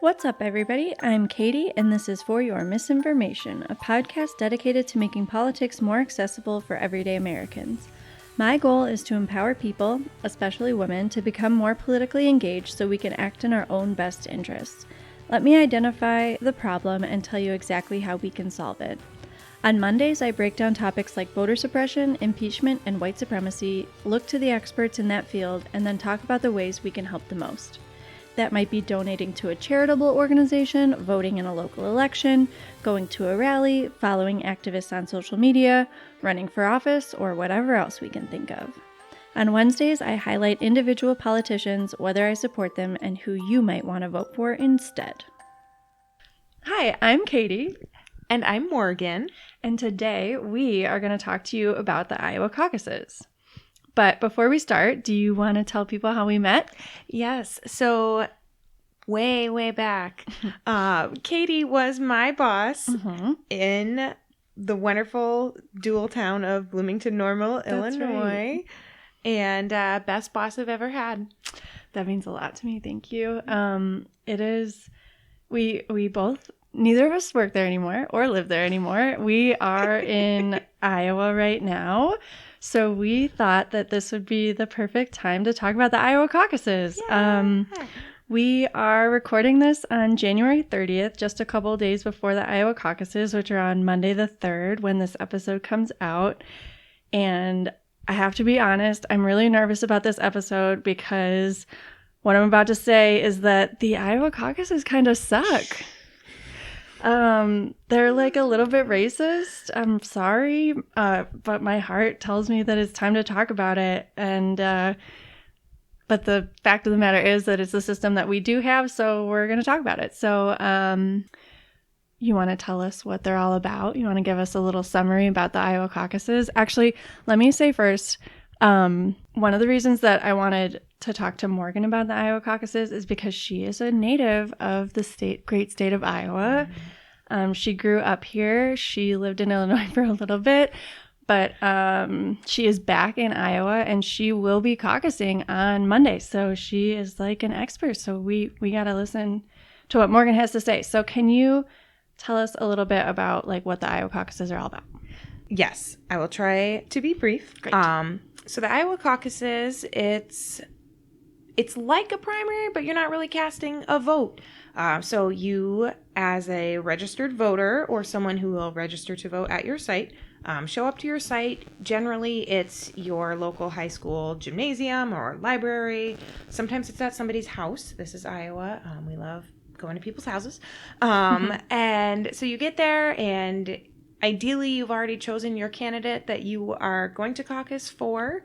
What's up, everybody? I'm Katie, and this is For Your Misinformation, a podcast dedicated to making politics more accessible for everyday Americans. My goal is to empower people, especially women, to become more politically engaged so we can act in our own best interests. Let me identify the problem and tell you exactly how we can solve it. On Mondays, I break down topics like voter suppression, impeachment, and white supremacy, look to the experts in that field, and then talk about the ways we can help the most. That might be donating to a charitable organization, voting in a local election, going to a rally, following activists on social media, running for office, or whatever else we can think of. On Wednesdays, I highlight individual politicians, whether I support them, and who you might want to vote for instead. Hi, I'm Katie. And I'm Morgan. And today we are going to talk to you about the Iowa Caucuses. But before we start, do you want to tell people how we met? Yes. So way back, Katie was my boss in the wonderful dual town of Bloomington Normal, Illinois. Right. And best boss I've ever had. That means a lot to me. Thank you. It is, we both, neither of us work there anymore or live there anymore. We are in Iowa right now. So we thought that this would be the perfect time to talk about the Iowa Caucuses. Yeah. We are recording this on January 30th, just a couple of days before the Iowa Caucuses, which are on Monday the 3rd when this episode comes out. And I have to be honest, I'm really nervous about this episode because what I'm about to say is that the Iowa Caucuses kind of suck. They're like a little bit racist. I'm sorry, but my heart tells me that it's time to talk about it. And but the fact of the matter is that it's the system that we do have, so we're going to talk about it. So you want to tell us what they're all about? You want to give us a little summary about the Iowa Caucuses? Actually, let me say first, one of the reasons that I wanted to talk to Morgan about the Iowa Caucuses is because she is a native of the great state of Iowa. She grew up here. She lived in Illinois for a little bit, but she is back in Iowa and she will be caucusing on Monday. So she is like an expert. So we got to listen to what Morgan has to say. So can you tell us a little bit about like what the Iowa Caucuses are all about? Yes, I will try to be brief. Great. So the Iowa Caucuses, it's like a primary, but you're not really casting a vote. So you, as a registered voter or someone who will register to vote at your site, show up to your site. Generally, it's your local high school gymnasium or library. Sometimes it's at somebody's house. This is Iowa. We love going to people's houses. And so you get there, and ideally, you've already chosen your candidate that you are going to caucus for.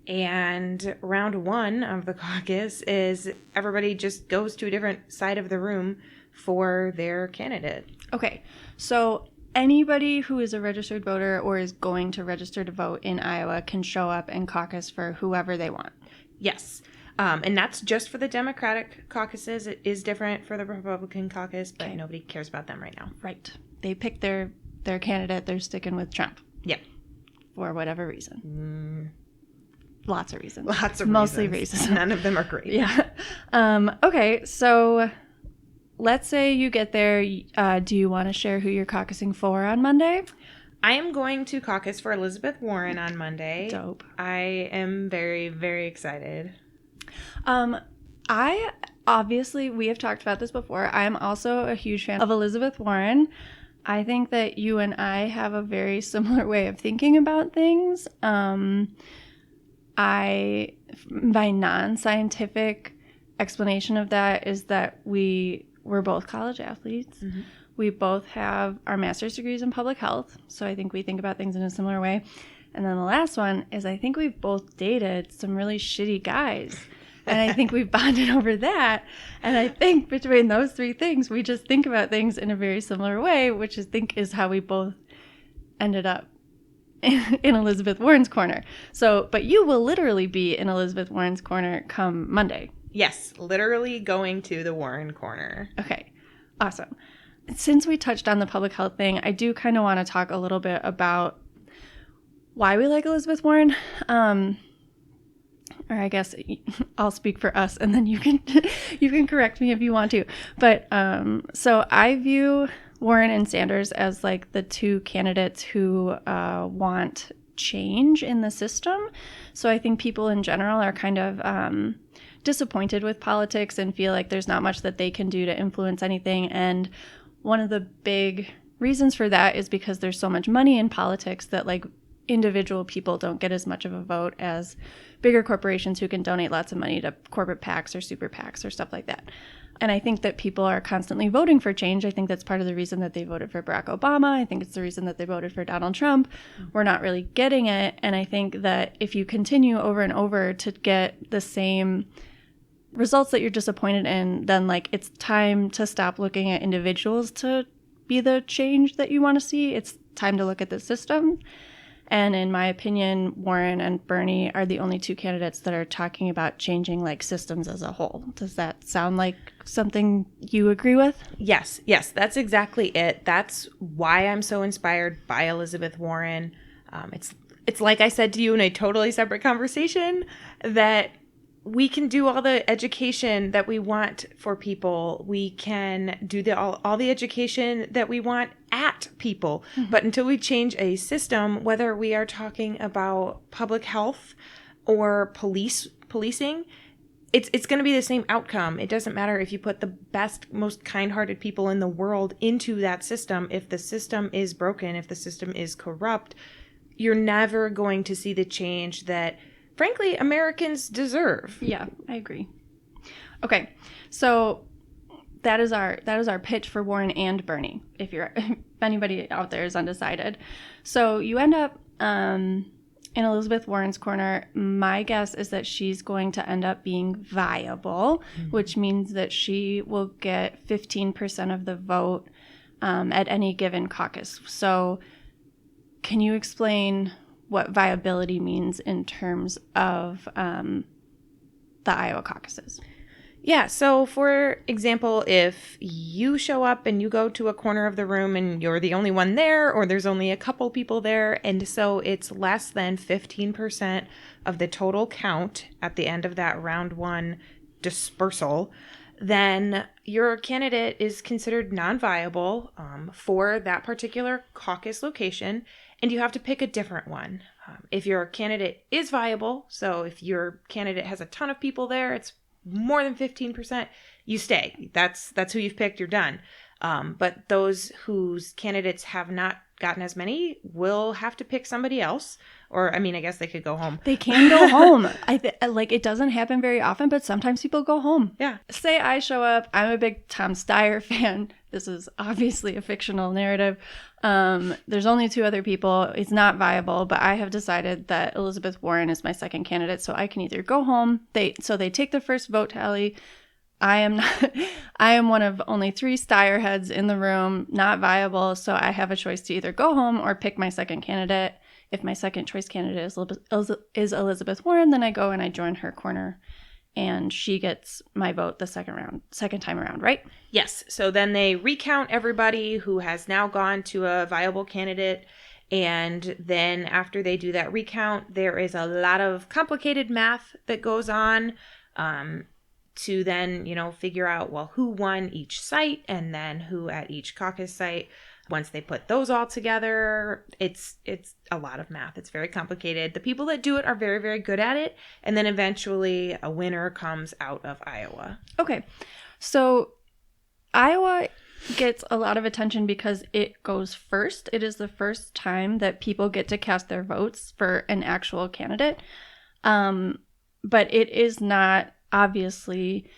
And round one of the caucus is everybody just goes to a different side of the room for their candidate. Okay, so anybody who is a registered voter or is going to register to vote in Iowa can show up and caucus for whoever they want. Yes. And that's just for the Democratic caucuses. It is different for the Republican caucus, but nobody cares about them right now. Right. They pick their candidate. They're sticking with Trump. Yeah. For whatever reason. Lots of reasons. Mostly reasons. None of them are great. Yeah. Okay, so let's say you get there. Do you want to share who you're caucusing for on Monday? I am going to caucus for Elizabeth Warren on Monday. Dope. I am very, very excited. We have talked about this before. I am also a huge fan of Elizabeth Warren. I think that you and I have a very similar way of thinking about things. My non-scientific explanation of that is that we're both college athletes. Mm-hmm. We both have our master's degrees in public health, so I think we think about things in a similar way. And then the last one is I think we've both dated some really shitty guys, and I think we've bonded over that. And I think between those three things, we just think about things in a very similar way, which I think is how we both ended up in Elizabeth Warren's corner. So, but you will literally be in Elizabeth Warren's corner come Monday. Yes, literally going to the Warren corner. Okay, awesome. Since we touched on the public health thing, I do kind of want to talk a little bit about why we like Elizabeth Warren. or I guess I'll speak for us, and then you can correct me if you want to. But so I view Warren and Sanders as like the two candidates who want change in the system. So I think people in general are kind of disappointed with politics and feel like there's not much that they can do to influence anything. And one of the big reasons for that is because there's so much money in politics that like individual people don't get as much of a vote as bigger corporations who can donate lots of money to corporate PACs or super PACs or stuff like that. And I think that people are constantly voting for change. I think that's part of the reason that they voted for Barack Obama. I think it's the reason that they voted for Donald Trump. We're not really getting it. And I think that if you continue over and over to get the same results that you're disappointed in, then like it's time to stop looking at individuals to be the change that you want to see. It's time to look at the system. And in my opinion, Warren and Bernie are the only two candidates that are talking about changing like systems as a whole. Does that sound like something you agree with? Yes, that's exactly it. That's why I'm so inspired by Elizabeth Warren. It's like I said to you in a totally separate conversation, that we can do all the education that we want for people. We can do all the education that we want at people. Mm-hmm. But until we change a system, whether we are talking about public health or policing, it's going to be the same outcome. It doesn't matter if you put the best, most kind-hearted people in the world into that system. If the system is broken, if the system is corrupt, you're never going to see the change that, frankly, Americans deserve. Yeah, I agree. Okay, so that is our pitch for Warren and Bernie. If anybody out there is undecided, so you end up in Elizabeth Warren's corner. My guess is that she's going to end up being viable, which means that she will get 15% of the vote at any given caucus. So, can you explain what viability means in terms of the Iowa caucuses? Yeah, so for example, if you show up and you go to a corner of the room and you're the only one there, or there's only a couple people there, and so it's less than 15% of the total count at the end of that round one dispersal, then your candidate is considered non-viable for that particular caucus location, and you have to pick a different one. If your candidate is viable, so if your candidate has a ton of people there, it's more than 15%, you stay. That's who you've picked, you're done. But those whose candidates have not gotten as many will have to pick somebody else. Or, I mean, I guess they could go home. They can go home. Like, it doesn't happen very often, but sometimes people go home. Yeah. Say I show up. I'm a big Tom Steyer fan. This is obviously a fictional narrative. There's only two other people. It's not viable, but I have decided that Elizabeth Warren is my second candidate, so I can either go home. They take the first vote tally. I am one of only 3 Steyer heads in the room, not viable, so I have a choice to either go home or pick my second candidate. If my second choice candidate is Elizabeth Warren, then I go and I join her corner, and she gets my vote the second time around, right? Yes. So then they recount everybody who has now gone to a viable candidate. And then after they do that recount, there is a lot of complicated math that goes on to then, figure out, well, who won each site and then who at each caucus site. Once they put those all together, it's a lot of math. It's very complicated. The people that do it are very, very good at it. And then eventually a winner comes out of Iowa. Okay. So Iowa gets a lot of attention because it goes first. It is the first time that people get to cast their votes for an actual candidate. But it is not obviously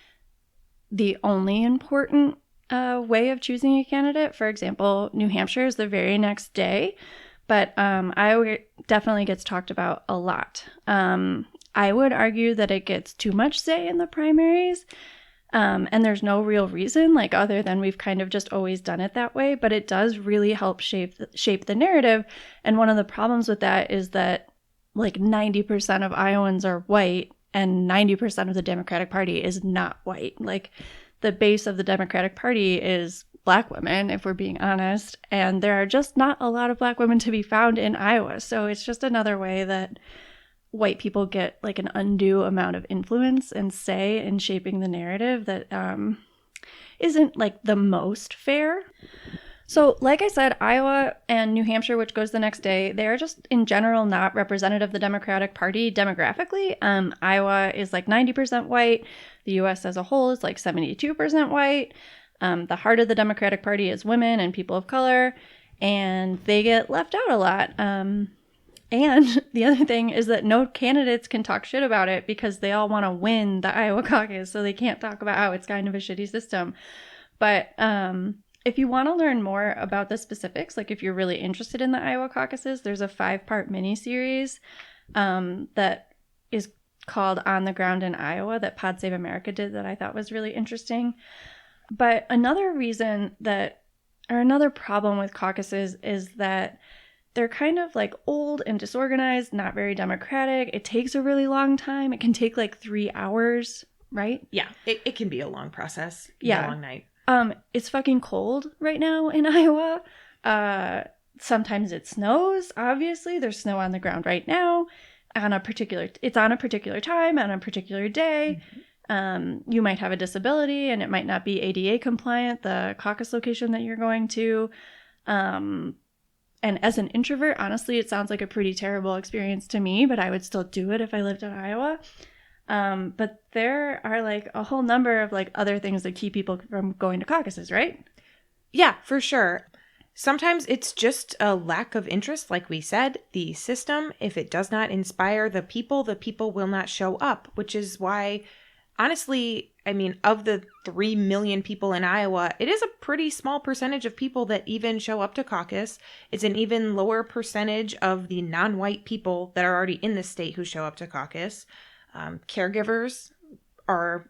the only important way of choosing a candidate. For example, New Hampshire is the very next day, but Iowa definitely gets talked about a lot. I would argue that it gets too much say in the primaries, and there's no real reason, like other than we've kind of just always done it that way, but it does really help shape the narrative. And one of the problems with that is that like 90% of Iowans are white and 90% of the Democratic Party is not white. Like, the base of the Democratic Party is Black women, if we're being honest, and there are just not a lot of Black women to be found in Iowa. So it's just another way that white people get like an undue amount of influence and say in shaping the narrative that isn't like the most fair. So, like I said, Iowa and New Hampshire, which goes the next day, they're just in general not representative of the Democratic Party demographically. Iowa is like 90% white. The U.S. as a whole is like 72% white. The heart of the Democratic Party is women and people of color, and they get left out a lot. And the other thing is that no candidates can talk shit about it because they all want to win the Iowa caucus, so they can't talk about how it's kind of a shitty system. But if you want to learn more about the specifics, like if you're really interested in the Iowa caucuses, there's a 5-part mini-series that is called On the Ground in Iowa that Pod Save America did that I thought was really interesting. But another problem with caucuses is that they're kind of like old and disorganized, not very democratic. It takes a really long time. It can take like 3 hours, right? Yeah, it can be a long process. Yeah. A long night. It's fucking cold right now in Iowa. Sometimes it snows, obviously. There's snow on the ground right now. It's on a particular time, on a particular day. Mm-hmm. You might have a disability and it might not be ADA compliant, the caucus location that you're going to. And as an introvert, honestly, it sounds like a pretty terrible experience to me, but I would still do it if I lived in Iowa. But there are like a whole number of like other things that keep people from going to caucuses, right? Yeah, for sure. Sometimes it's just a lack of interest. Like we said, the system, if it does not inspire the people will not show up, which is why, honestly, I mean, of the 3 million people in Iowa, it is a pretty small percentage of people that even show up to caucus. It's an even lower percentage of the non-white people that are already in the state who show up to caucus. Caregivers are,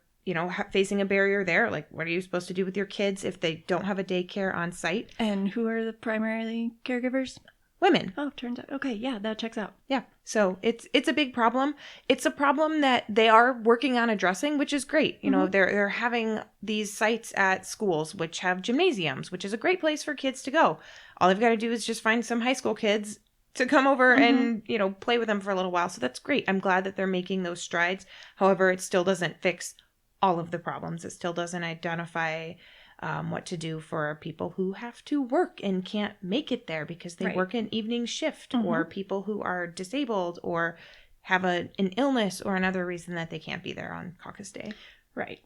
facing a barrier there. Like, what are you supposed to do with your kids if they don't have a daycare on site? And who are the primarily caregivers? Women. Oh, turns out. Okay, yeah, that checks out. Yeah. So it's a big problem. It's a problem that they are working on addressing, which is great. Mm-hmm. They're having these sites at schools which have gymnasiums, which is a great place for kids to go. All they've got to do is just find some high school kids to come over and, play with them for a little while. So that's great. I'm glad that they're making those strides. However, it still doesn't fix all of the problems. It still doesn't identify what to do for people who have to work and can't make it there because they work an evening shift, or people who are disabled or have an illness or another reason that they can't be there on caucus day. Right.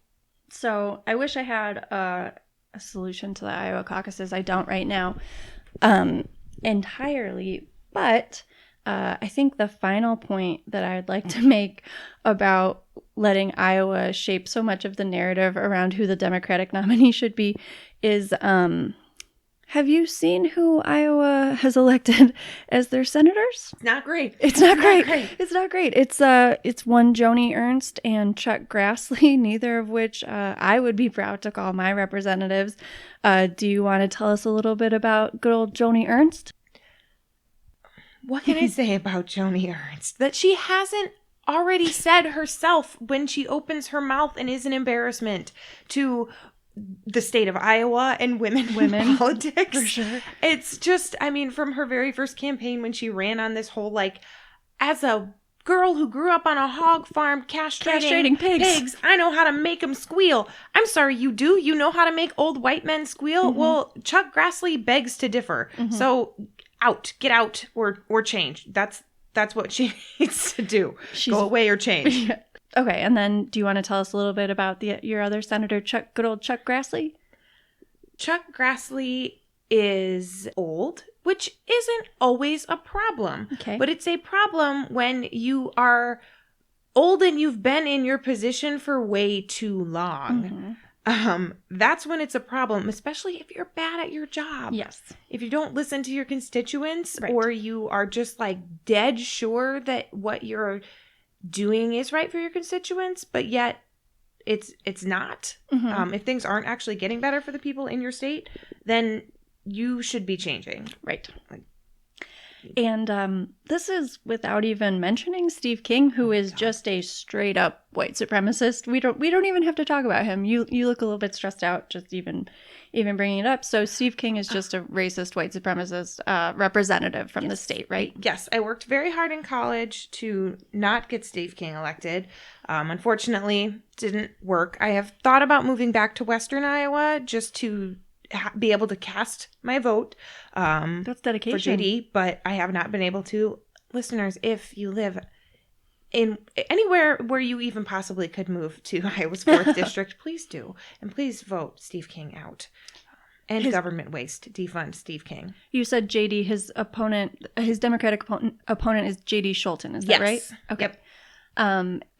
So I wish I had a solution to the Iowa caucuses. I don't right now entirely. But I think the final point that I'd like to make about letting Iowa shape so much of the narrative around who the Democratic nominee should be is, have you seen who Iowa has elected as their senators? It's not great. It's not great. It's not great. It's one Joni Ernst and Chuck Grassley, neither of which I would be proud to call my representatives. Do you want to tell us a little bit about good old Joni Ernst? What can I say about Joni Ernst? That she hasn't already said herself when she opens her mouth and is an embarrassment to the state of Iowa and women in politics. For sure. It's just, from her very first campaign when she ran on this whole, as a girl who grew up on a hog farm castrating pigs, I know how to make them squeal. I'm sorry, you do? You know how to make old white men squeal? Mm-hmm. Well, Chuck Grassley begs to differ. Mm-hmm. So get out or change. That's what she needs to do. Go away or change. Okay, and then do you want to tell us a little bit about your other senator, good old Chuck Grassley? Chuck Grassley is old, which isn't always a problem. Okay. But it's a problem when you are old and you've been in your position for way too long. Mm-hmm. That's when it's a problem, especially if you're bad at your job. Yes. If you don't listen to your constituents, or you are just dead sure that what you're doing is right for your constituents, but yet it's not. Mm-hmm. If things aren't actually getting better for the people in your state, then you should be changing. Right. And this is without even mentioning Steve King, who is just a straight up white supremacist. We don't even have to talk about him. You look a little bit stressed out just even bringing it up. So Steve King is just a racist white supremacist representative from the state, right? Yes, I worked very hard in college to not get Steve King elected. Unfortunately, didn't work. I have thought about moving back to Western Iowa just to be able to cast my vote. That's dedication. For JD, but I have not been able to. Listeners, if you live in anywhere where you even possibly could move to Iowa's 4th district, please do. And please vote Steve King out. And government waste. Defund Steve King. You said JD, his Democratic opponent is JD Scholten. Is that right? Okay. Yep.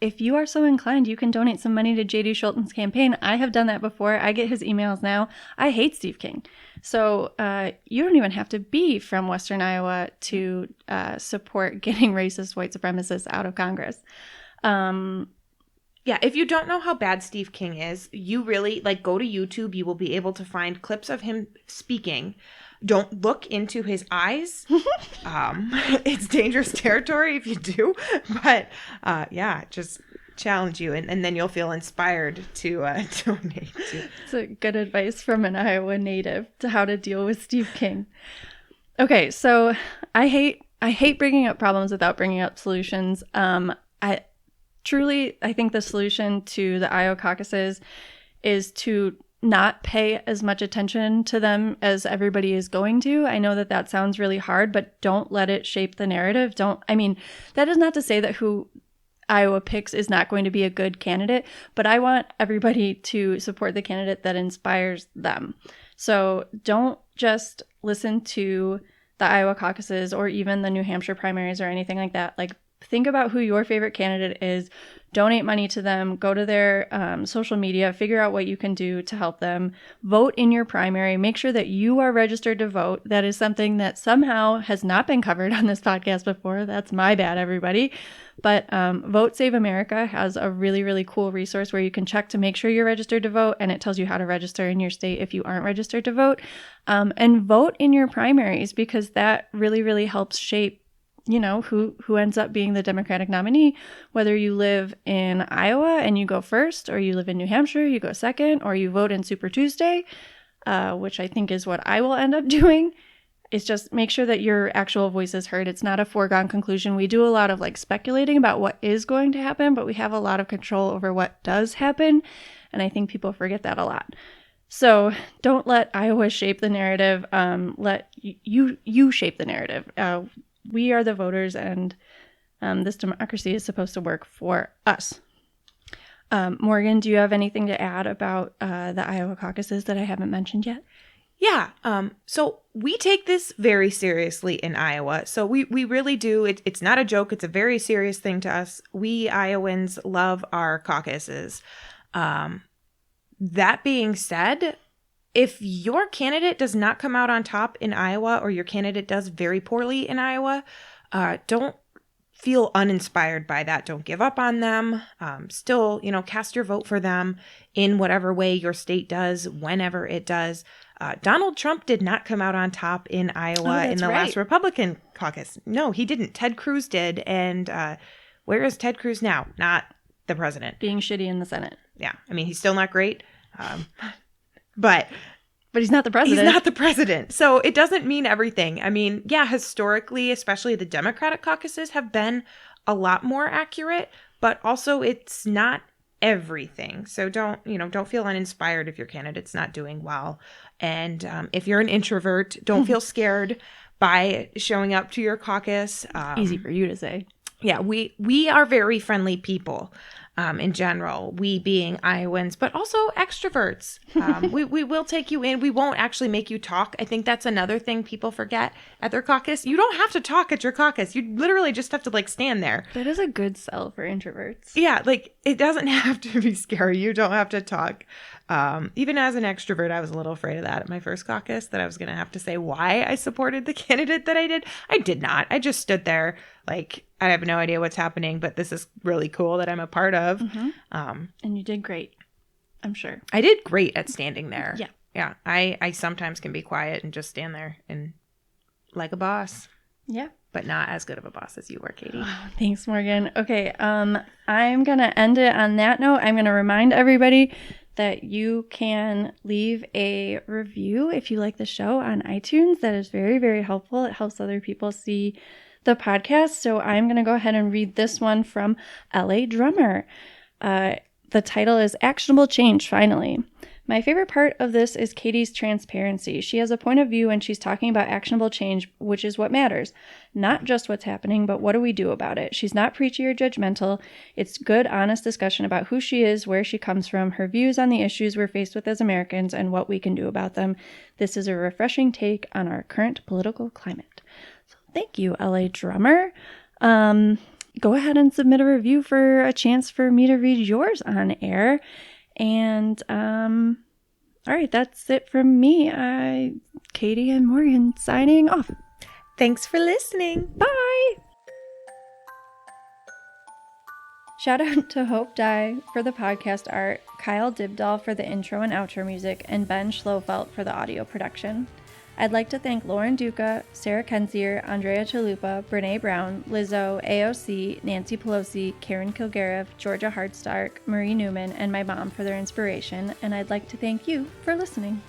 If you are so inclined, you can donate some money to JD Scholten's campaign. I have done that before. I get his emails now. I hate Steve King. So you don't even have to be from Western Iowa to support getting racist white supremacists out of Congress. Yeah, if you don't know how bad Steve King is, you really, go to YouTube. You will be able to find clips of him speaking. Don't look into his eyes. It's dangerous territory if you do. But, just challenge you. And then you'll feel inspired to donate. It's a good advice from an Iowa native to how to deal with Steve King. Okay, so I hate bringing up problems without bringing up solutions. I think the solution to the Iowa caucuses is to not pay as much attention to them as everybody is going to. I know that sounds really hard, but don't let it shape the narrative. That is not to say that who Iowa picks is not going to be a good candidate, but I want everybody to support the candidate that inspires them. So don't just listen to the Iowa caucuses or even the New Hampshire primaries or anything like that. Think about who your favorite candidate is, donate money to them, go to their social media, figure out what you can do to help them, vote in your primary, make sure that you are registered to vote. That is something that somehow has not been covered on this podcast before. That's my bad, everybody. But Vote Save America has a really, really cool resource where you can check to make sure you're registered to vote, and it tells you how to register in your state if you aren't registered to vote. And vote in your primaries, because that really, really helps shape who ends up being the Democratic nominee, whether you live in Iowa and you go first, or you live in New Hampshire, you go second, or you vote in Super Tuesday, which I think is what I will end up doing. It's just make sure that your actual voice is heard. It's not a foregone conclusion. We do a lot of speculating about what is going to happen, but we have a lot of control over what does happen. And I think people forget that a lot. So don't let Iowa shape the narrative. Let you shape the narrative. We are the voters, and this democracy is supposed to work for us. Morgan, do you have anything to add about the Iowa caucuses that I haven't mentioned yet? Yeah. So we take this very seriously in Iowa. So we really do. It's not a joke. It's a very serious thing to us. We Iowans love our caucuses. That being said, if your candidate does not come out on top in Iowa, or your candidate does very poorly in Iowa, don't feel uninspired by that. Don't give up on them. Still, cast your vote for them in whatever way your state does, whenever it does. Donald Trump did not come out on top in Iowa in the last Republican caucus. No, he didn't. Ted Cruz did. And where is Ted Cruz now? Not the president. Being shitty in the Senate. Yeah. He's still not great. But he's not the president. He's not the president. So it doesn't mean everything. Historically, especially the Democratic caucuses have been a lot more accurate, but also it's not everything. So don't feel uninspired if your candidate's not doing well. And if you're an introvert, don't feel scared by showing up to your caucus. Easy for you to say. Yeah, we are very friendly people. In general, we being Iowans, but also extroverts. We will take you in. We won't actually make you talk. I think that's another thing people forget at their caucus. You don't have to talk at your caucus. You literally just have to stand there. That is a good sell for introverts. Yeah, it doesn't have to be scary. You don't have to talk. Even as an extrovert, I was a little afraid of that at my first caucus, that I was going to have to say why I supported the candidate that I did. I did not. I just stood there I have no idea what's happening, but this is really cool that I'm a part of. Mm-hmm. And you did great, I'm sure. I did great at standing there. Yeah. Yeah. I sometimes can be quiet and just stand there and like a boss. Yeah. But not as good of a boss as you were, Katie. Oh, thanks, Morgan. Okay, I'm going to end it on that note. I'm going to remind everybody that you can leave a review if you like the show on iTunes. That is very, very helpful. It helps other people see the podcast. So I'm going to go ahead and read this one from LA Drummer. The title is Actionable Change, Finally. My favorite part of this is Katie's transparency. She has a point of view when she's talking about actionable change, which is what matters. Not just what's happening, but what do we do about it? She's not preachy or judgmental. It's good, honest discussion about who she is, where she comes from, her views on the issues we're faced with as Americans, and what we can do about them. This is a refreshing take on our current political climate. So thank you, LA Drummer. Go ahead and submit a review for a chance for me to read yours on air. And, all right, that's it from me. Katie and Morgan signing off. Thanks for listening. Bye. Shout out to Hope Dye for the podcast art, Kyle Dibdahl for the intro and outro music, and Ben Schlofelt for the audio production. I'd like to thank Lauren Duca, Sarah Kensier, Andrea Chalupa, Brene Brown, Lizzo, AOC, Nancy Pelosi, Karen Kilgariff, Georgia Hardstark, Marie Newman, and my mom for their inspiration, and I'd like to thank you for listening.